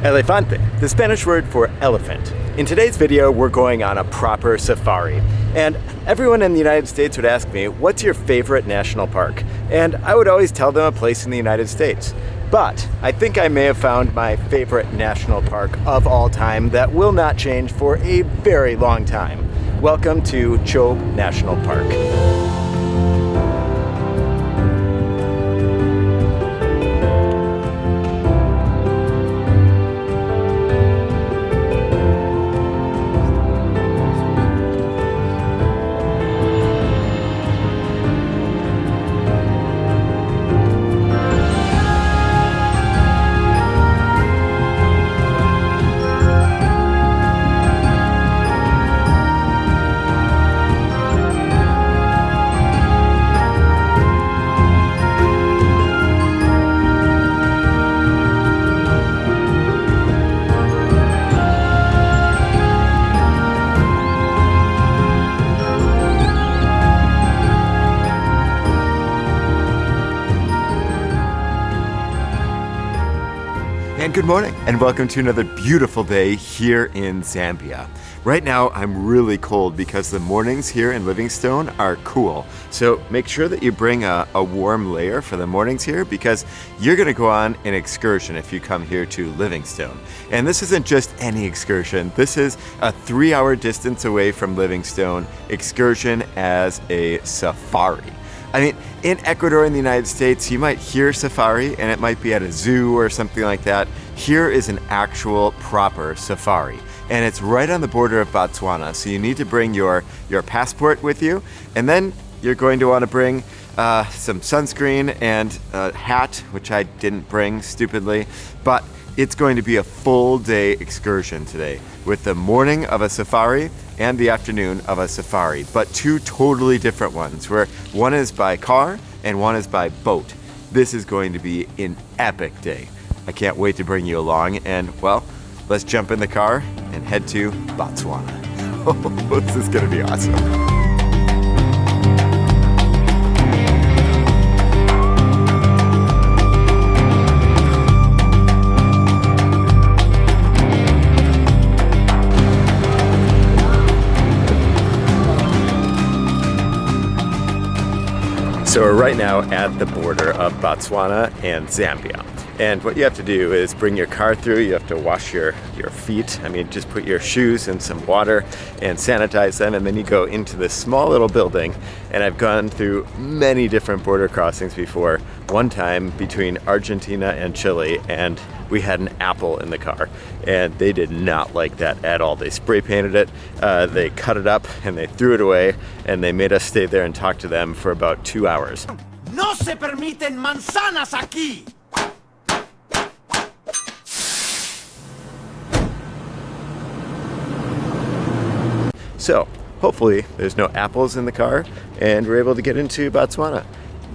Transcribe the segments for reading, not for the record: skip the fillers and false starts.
Elefante, the Spanish word for elephant. In today's video, we're going on a proper safari. And everyone in the United States would ask me, what's your favorite national park? And I would always tell them a place in the United States. But I think I may have found my favorite national park of all time that will not change for a very long time. Welcome to Chobe National Park. And good morning, and welcome to another beautiful day here in Zambia. Right now, I'm really cold because the mornings here in Livingstone are cool. So make sure that you bring a warm layer for the mornings here because you're gonna go on an excursion if you come here to Livingstone. And this isn't just any excursion. This is a 3-hour distance away from Livingstone excursion as a safari. I mean, in Ecuador in the United States, you might hear safari and it might be at a zoo or something like that. Here is an actual proper safari. And it's right on the border of Botswana. So you need to bring your passport with you. And then you're going to want to bring some sunscreen and a hat, which I didn't bring stupidly. But it's going to be a full day excursion today with the morning of a safari and the afternoon of a safari, but two totally different ones where one is by car and one is by boat. This is going to be an epic day. I can't wait to bring you along and well, let's jump in the car and head to Botswana. Oh, this is gonna be awesome. So we're right now at the border of Botswana and Zambia. And what you have to do is bring your car through, you have to wash your feet. I mean, just put your shoes in some water and sanitize them, and then you go into this small little building. And I've gone through many different border crossings before. One time between Argentina and Chile, and we had an apple in the car, and they did not like that at all. They spray painted it, they cut it up, and they threw it away, and they made us stay there and talk to them for about 2 hours. No se permiten manzanas aquí! So, hopefully there's no apples in the car, and we're able to get into Botswana.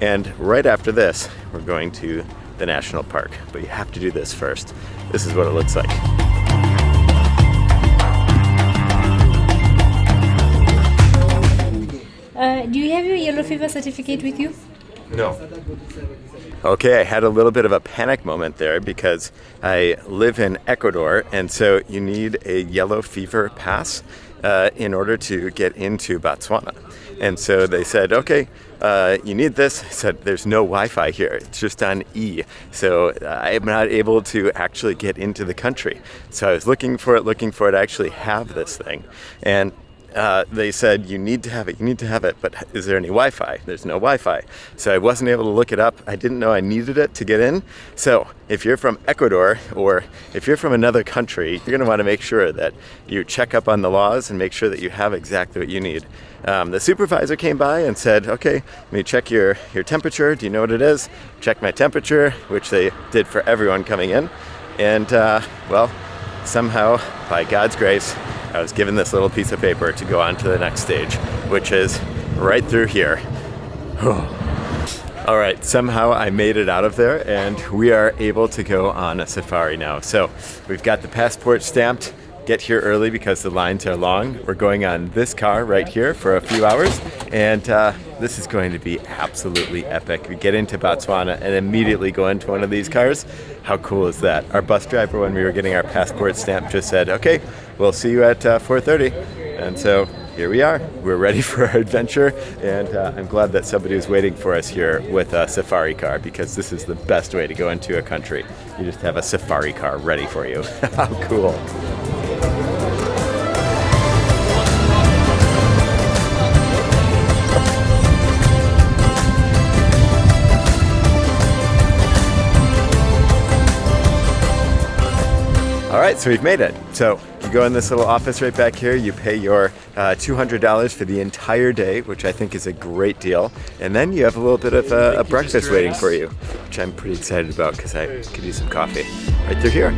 And right after this, we're going to the national park. But you have to do this first. This is what it looks like. Do you have your yellow fever certificate with you? No. Okay, I had a little bit of a panic moment there because I live in Ecuador, and so you need a yellow fever pass in order to get into Botswana. And so they said, okay, you need this. I said, there's no Wi-Fi here. It's just on E. So I'm not able to actually get into the country. So I was looking for it. I actually have this thing. And they said, you need to have it, but is there any Wi-Fi? There's no Wi-Fi. So I wasn't able to look it up. I didn't know I needed it to get in. So if you're from Ecuador or if you're from another country, you're gonna wanna make sure that you check up on the laws and make sure that you have exactly what you need. The supervisor came by and said, okay, let me check your temperature. Do you know what it is? Check my temperature, which they did for everyone coming in. And well, somehow, by God's grace, I was given this little piece of paper to go on to the next stage, which is right through here. All right, somehow I made it out of there and we are able to go on a safari now. So we've got the passport stamped. Get here early because the lines are long. We're going on this car right here for a few hours, and This is going to be absolutely epic. We get into Botswana and immediately go into one of these cars. How cool is that? Our bus driver, when we were getting our passport stamp, just said, okay, we'll see you at 4:30. And so here we are. We're ready for our adventure, and I'm glad that somebody was waiting for us here with a safari car, because this is the best way to go into a country. You just have a safari car ready for you. How cool. All right, so we've made it. So you go in this little office right back here, you pay your $200 for the entire day, which I think is a great deal. And then you have a little bit of a breakfast waiting for you, which I'm pretty excited about because I could use some coffee right through here.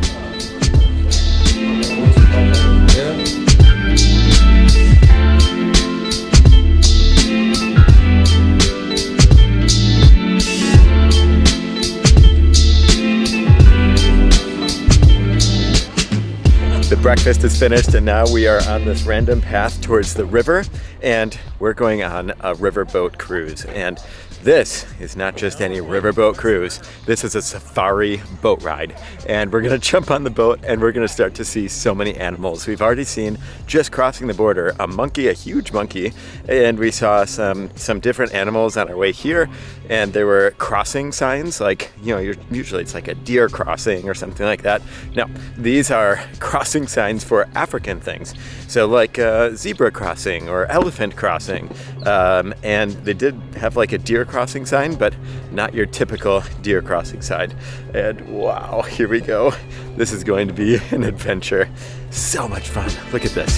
The breakfast is finished, and now we are on this random path towards the river, and we're going on a riverboat cruise. And this is not just any riverboat cruise. This is a safari boat ride, and we're gonna jump on the boat and we're gonna start to see so many animals. We've already seen, just crossing the border, a monkey, a huge monkey, and we saw some different animals on our way here, and there were crossing signs, like, you know, usually it's like a deer crossing or something like that. No, these are crossing signs for African things. So like zebra crossing or elephant crossing, and they did have like a deer crossing sign, but not your typical deer crossing sign. And wow, here we go. This is going to be an adventure. So much fun. Look at this.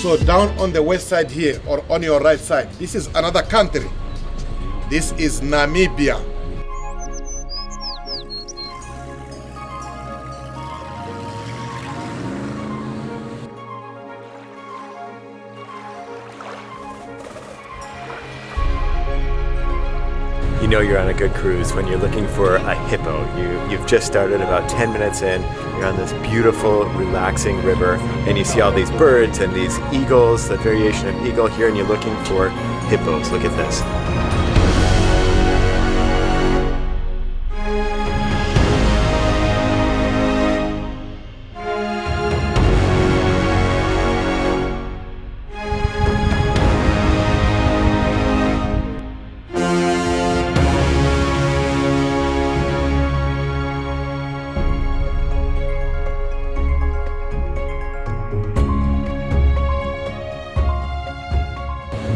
So down on the west side here, or on your right side, this is another country. This is Namibia. You know you're on a good cruise when you're looking for a hippo. You've just started about 10 minutes in, you're on this beautiful, relaxing river, and you see all these birds and these eagles, the variation of eagle here, and you're looking for hippos. Look at this.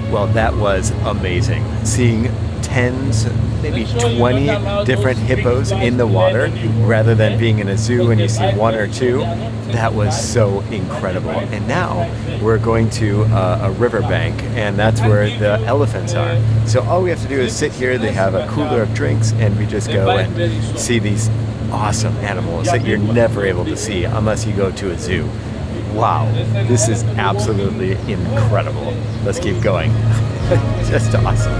Well, that was amazing. Seeing tens, maybe 20 different hippos in the water, rather than being in a zoo and you see one or two. That was so incredible. And now we're going to a riverbank, and that's where the elephants are. So all we have to do is sit here. They have a cooler of drinks, and we just go and see these awesome animals that you're never able to see unless you go to a zoo. Wow, this is absolutely incredible. Let's keep going. Just awesome.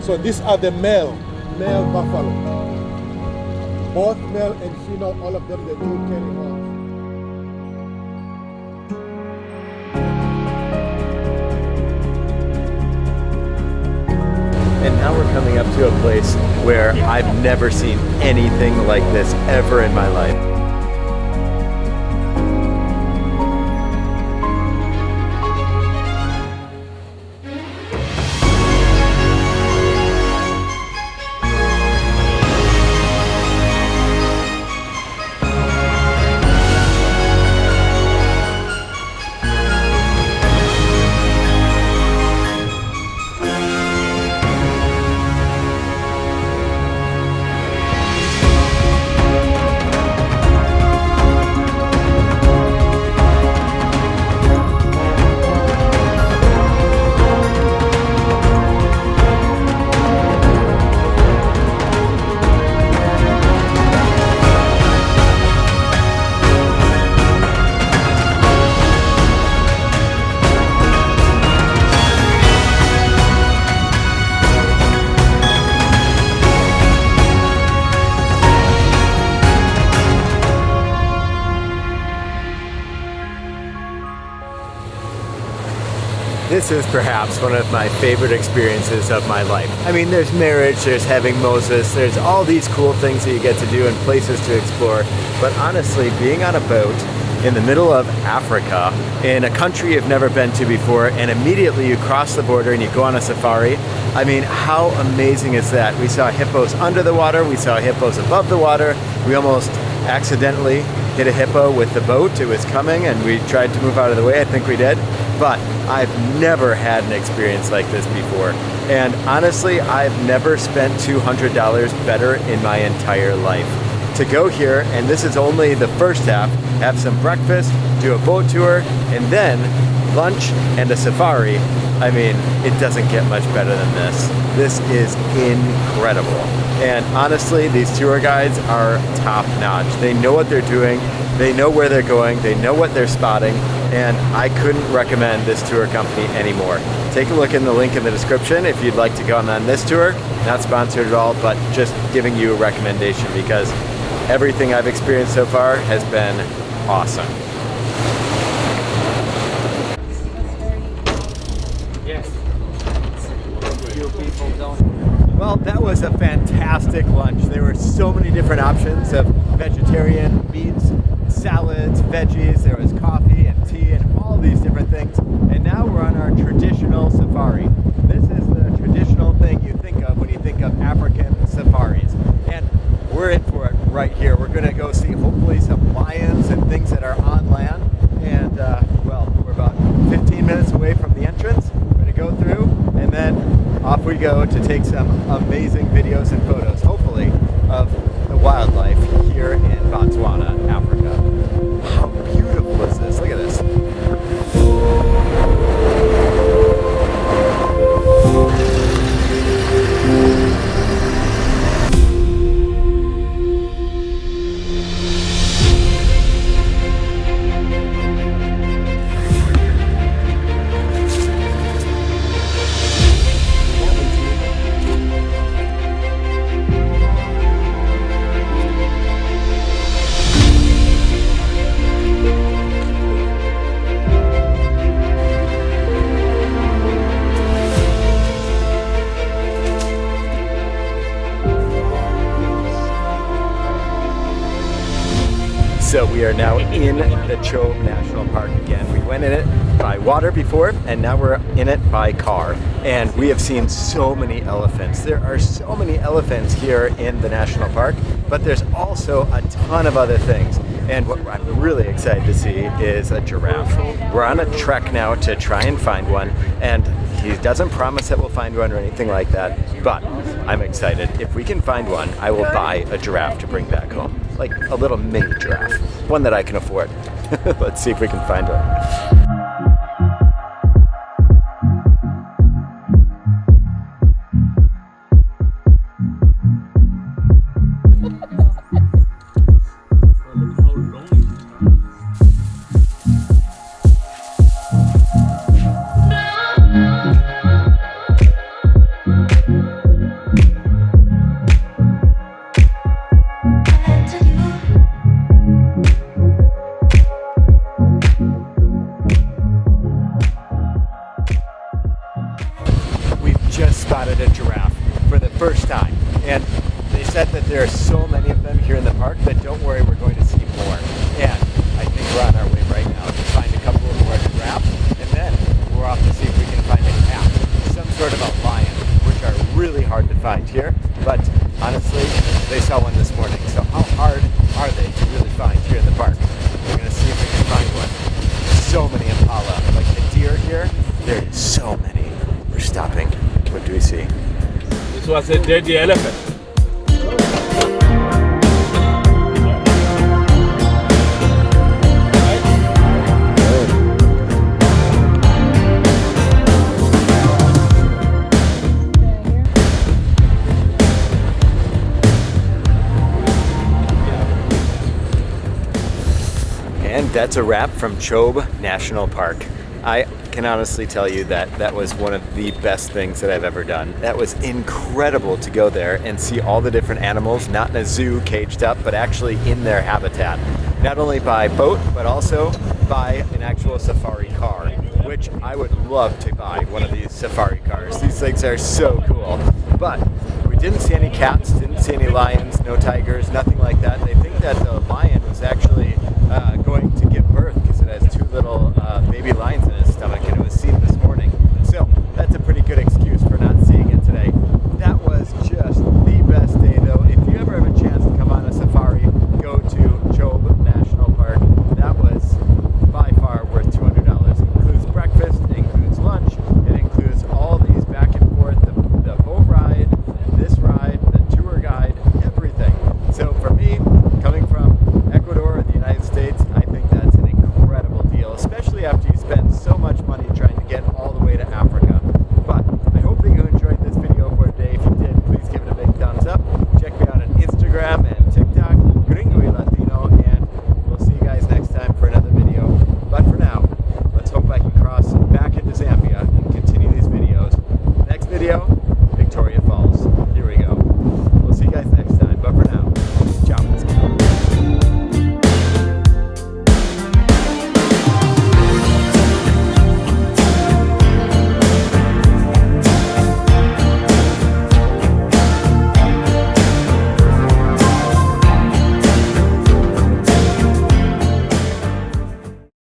So these are the male buffalo. Both male and female, all of them, they do carry horns. And now we're coming up to a place where I've never seen anything like this ever in my life. This is perhaps one of my favorite experiences of my life. I mean, there's marriage, there's having Moses, there's all these cool things that you get to do and places to explore. But honestly, being on a boat in the middle of Africa, in a country you've never been to before, and immediately you cross the border and you go on a safari, I mean, how amazing is that? We saw hippos under the water, we saw hippos above the water, we almost accidentally hit a hippo with the boat. It was coming and we tried to move out of the way. I think we did. But I've never had an experience like this before. And honestly, I've never spent $200 better in my entire life. To go here, and this is only the first half, have some breakfast, do a boat tour, and then lunch and a safari. I mean, it doesn't get much better than this. This is incredible. And honestly, these tour guides are top notch. They know what they're doing, they know where they're going, they know what they're spotting, and I couldn't recommend this tour company anymore. Take a look in the link in the description if you'd like to go on this tour. Not sponsored at all, but just giving you a recommendation because everything I've experienced so far has been awesome. Well, that was a fantastic lunch. There were so many different options of vegetarian, meats, salads, veggies. There was coffee and tea and all these different things. And now we're on our traditional safari. This is the traditional thing you think of when you think of African safaris. And we're in for it right here. We're going to go see hopefully some lions and things that are on land. And well, we're about 15 minutes away from the entrance. We're going to go through and then off we go to take some amazing videos and photos, hopefully, of the wildlife here in Botswana, Africa. How beautiful is this? Look at this. So we are now in the Chobe National Park again. We went in it by water before, and now we're in it by car. And we have seen so many elephants. There are so many elephants here in the national park, but there's also a ton of other things. And what I'm really excited to see is a giraffe. We're on a trek now to try and find one, and he doesn't promise that we'll find one or anything like that, but I'm excited. If we can find one, I will buy a giraffe to bring back home. Like a little mini giraffe, one that I can afford. Let's see if we can find one. Spotted a giraffe for the first time, and they said that there are so many of them here in the park that don't worry, we're going to see more. And I think we're on our way right now to find a couple of more giraffes, and then we're off to see if we can find a cat, some sort of a lion, which are really hard to find here, but honestly they saw one this morning, so how hard are they to really find here in the park? We're going to see if we can find one. So many impala, like the deer here, there are so many. We're stopping. What do we see? This was a dead elephant. And that's a wrap from Chobe National Park. I can honestly tell you that that was one of the best things that I've ever done. That was incredible to go there and see all the different animals, not in a zoo caged up, but actually in their habitat. Not only by boat, but also by an actual safari car. which I would love to buy one of these safari cars. These things are so cool. But we didn't see any cats, didn't see any lions, no tigers, nothing like that. They think that the lion was actually going to give birth because it has two little baby lions in his stomach, and it was seen this morning. So that's a pretty good excuse for not seeing it today. That was just the best day though. If you ever have a chance to come on a safari, go to Chobe National Park. That was by far worth $200. It includes breakfast, it includes lunch, it includes all these back and forth, the boat ride, this ride, the tour guide, everything. So for me, coming from Ecuador in the United States, I think that's an incredible deal, especially after you spend so much money trying to get all the way to Africa.